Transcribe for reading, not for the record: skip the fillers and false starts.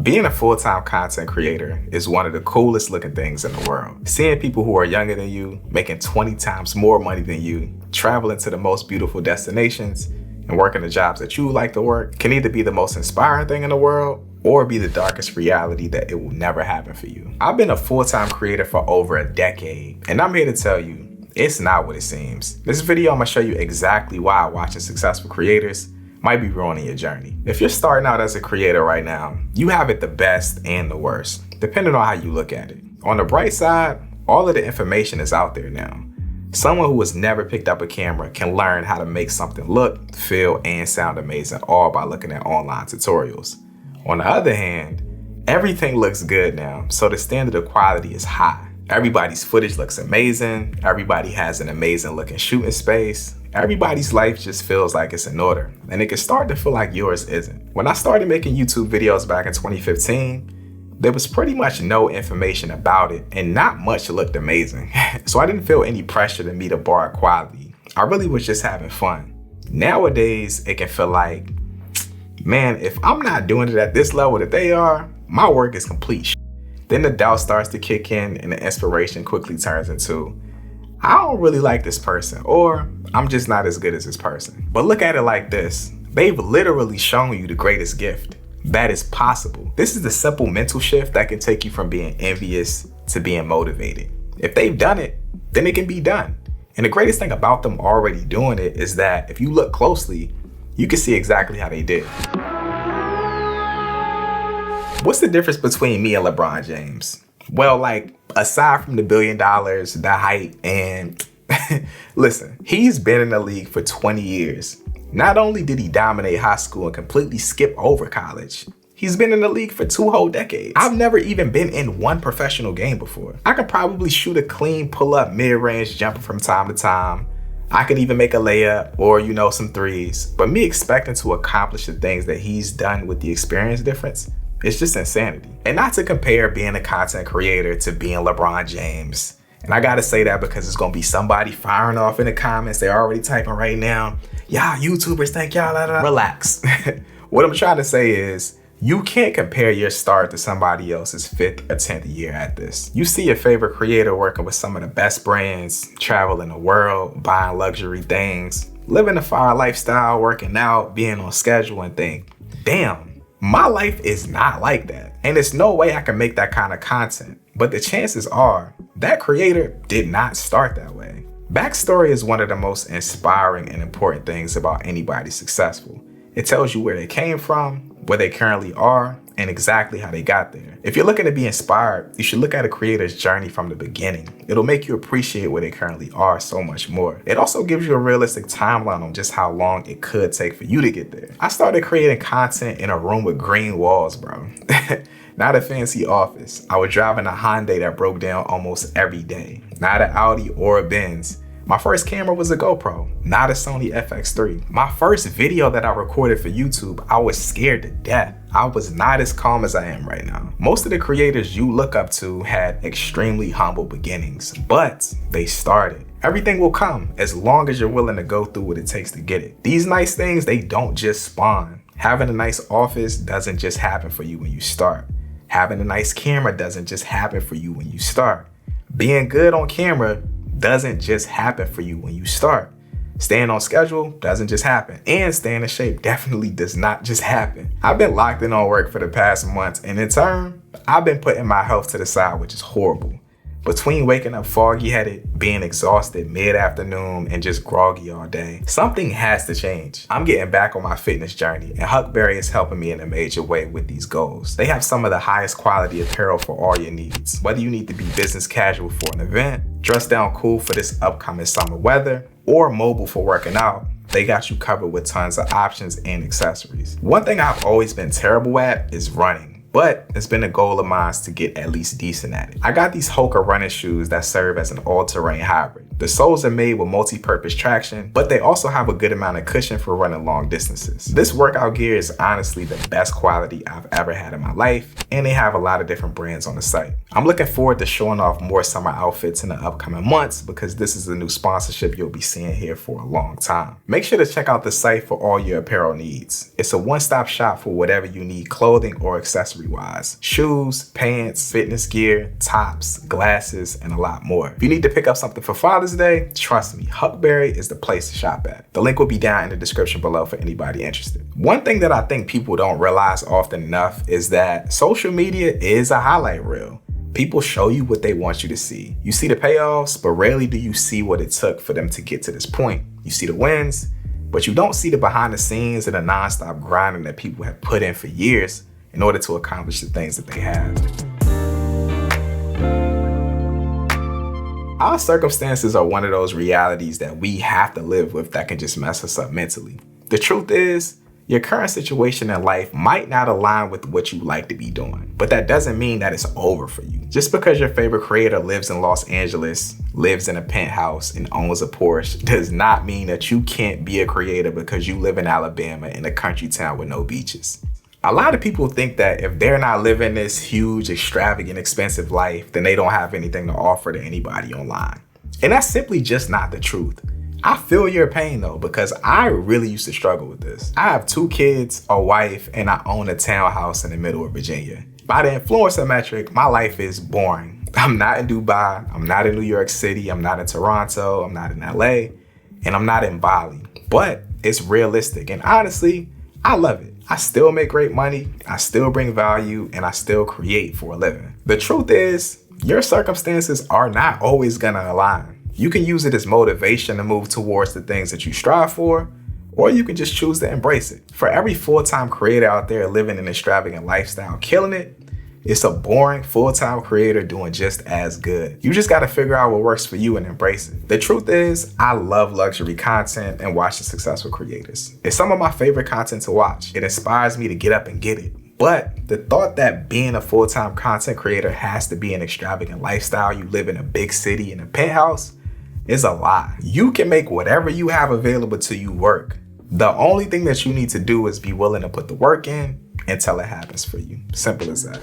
Being a full-time content creator is one of the coolest looking things in the world. Seeing people who are younger than you, making 20 times more money than you, traveling to the most beautiful destinations, and working the jobs that you would like to work can either be the most inspiring thing in the world or be the darkest reality that it will never happen for you. I've been a full-time creator for over a decade, and I'm here to tell you, it's not what it seems. This video, I'm gonna show you exactly why watching successful creators might be ruining your journey. If you're starting out as a creator right now, you have it the best and the worst, depending on how you look at it. On the bright side, all of the information is out there now. Someone who has never picked up a camera can learn how to make something look, feel, and sound amazing, all by looking at online tutorials. On the other hand, everything looks good now, so the standard of quality is high. Everybody's footage looks amazing, everybody has an amazing looking shooting space, everybody's life just feels like it's in order, and it can start to feel like yours isn't. When I started making YouTube videos back in 2015, there was pretty much no information about it and not much looked amazing. So I didn't feel any pressure to meet a bar of quality. I really was just having fun. Nowadays, it can feel like, man, if I'm not doing it at this level that they are, my work is complete. Then the doubt starts to kick in and the inspiration quickly turns into, I don't really like this person, or I'm just not as good as this person. But look at it like this. They've literally shown you the greatest gift that is possible. This is the simple mental shift that can take you from being envious to being motivated. If they've done it, then it can be done. And the greatest thing about them already doing it is that if you look closely, you can see exactly how they did. What's the difference between me and LeBron James? Well, like, aside from the $1 billion, the height, and listen, he's been in the league for 20 years. Not only did he dominate high school and completely skip over college, he's been in the league for 2 whole decades. I've never even been in one professional game before. I could probably shoot a clean pull-up mid-range jumper from time to time. I could even make a layup or, some threes. But me expecting to accomplish the things that he's done with the experience difference, it's just insanity. And not to compare being a content creator to being LeBron James. And I gotta say that because it's gonna be somebody firing off in the comments. They're already typing right now. Y'all YouTubers think y'all, relax. What I'm trying to say is, you can't compare your start to somebody else's 5th or 10th year at this. You see your favorite creator working with some of the best brands, traveling the world, buying luxury things, living a fire lifestyle, working out, being on schedule, and think, damn, my life is not like that. And there's no way I can make that kind of content. But the chances are that creator did not start that way. Backstory is one of the most inspiring and important things about anybody successful. It tells you where they came from, where they currently are, and exactly how they got there. If you're looking to be inspired, you should look at a creator's journey from the beginning. It'll make you appreciate where they currently are so much more. It also gives you a realistic timeline on just how long it could take for you to get there. I started creating content in a room with green walls, bro. Not a fancy office. I was driving a Hyundai that broke down almost every day. Not an Audi or a Benz. My first camera was a GoPro, not a Sony FX3. My first video that I recorded for YouTube, I was scared to death. I was not as calm as I am right now. Most of the creators you look up to had extremely humble beginnings, but they started. Everything will come as long as you're willing to go through what it takes to get it. These nice things, they don't just spawn. Having a nice office doesn't just happen for you when you start. Having a nice camera doesn't just happen for you when you start. Being good on camera doesn't just happen for you when you start. Staying on schedule doesn't just happen. And staying in shape definitely does not just happen. I've been locked in on work for the past months, and in turn, I've been putting my health to the side, which is horrible. Between waking up foggy-headed, being exhausted mid-afternoon, and just groggy all day, something has to change. I'm getting back on my fitness journey, and Huckberry is helping me in a major way with these goals. They have some of the highest quality apparel for all your needs. Whether you need to be business casual for an event, dress down cool for this upcoming summer weather, or mobile for working out, they got you covered with tons of options and accessories. One thing I've always been terrible at is running. But it's been a goal of mine to get at least decent at it. I got these Hoka running shoes that serve as an all-terrain hybrid. The soles are made with multi-purpose traction, but they also have a good amount of cushion for running long distances. This workout gear is honestly the best quality I've ever had in my life, and they have a lot of different brands on the site. I'm looking forward to showing off more summer outfits in the upcoming months because this is a new sponsorship you'll be seeing here for a long time. Make sure to check out the site for all your apparel needs. It's a one-stop shop for whatever you need clothing or accessory-wise. Shoes, pants, fitness gear, tops, glasses, and a lot more. If you need to pick up something for Father's Day, trust me, Huckberry is the place to shop at. The link will be down in the description below for anybody interested. One thing that I think people don't realize often enough is that social media is a highlight reel. People show you what they want you to see. You see the payoffs, but rarely do you see what it took for them to get to this point. You see the wins, but you don't see the behind the scenes and the nonstop grinding that people have put in for years in order to accomplish the things that they have. Our circumstances are one of those realities that we have to live with that can just mess us up mentally. The truth is, your current situation in life might not align with what you like to be doing, but that doesn't mean that it's over for you. Just because your favorite creator lives in Los Angeles, lives in a penthouse, and owns a Porsche does not mean that you can't be a creator because you live in Alabama in a country town with no beaches. A lot of people think that if they're not living this huge, extravagant, expensive life, then they don't have anything to offer to anybody online. And that's simply just not the truth. I feel your pain though, because I really used to struggle with this. I have 2 kids, a wife, and I own a townhouse in the middle of Virginia. By the influencer metric, my life is boring. I'm not in Dubai, I'm not in New York City, I'm not in Toronto, I'm not in LA, and I'm not in Bali. But it's realistic, and honestly, I love it. I still make great money, I still bring value, and I still create for a living. The truth is, your circumstances are not always gonna align. You can use it as motivation to move towards the things that you strive for, or you can just choose to embrace it. For every full-time creator out there living an extravagant lifestyle, killing it, it's a boring full-time creator doing just as good. You just gotta figure out what works for you and embrace it. The truth is, I love luxury content and watching successful creators. It's some of my favorite content to watch. It inspires me to get up and get it. But the thought that being a full-time content creator has to be an extravagant lifestyle, you live in a big city in a penthouse, is a lie. You can make whatever you have available to you work. The only thing that you need to do is be willing to put the work in until it happens for you. Simple as that.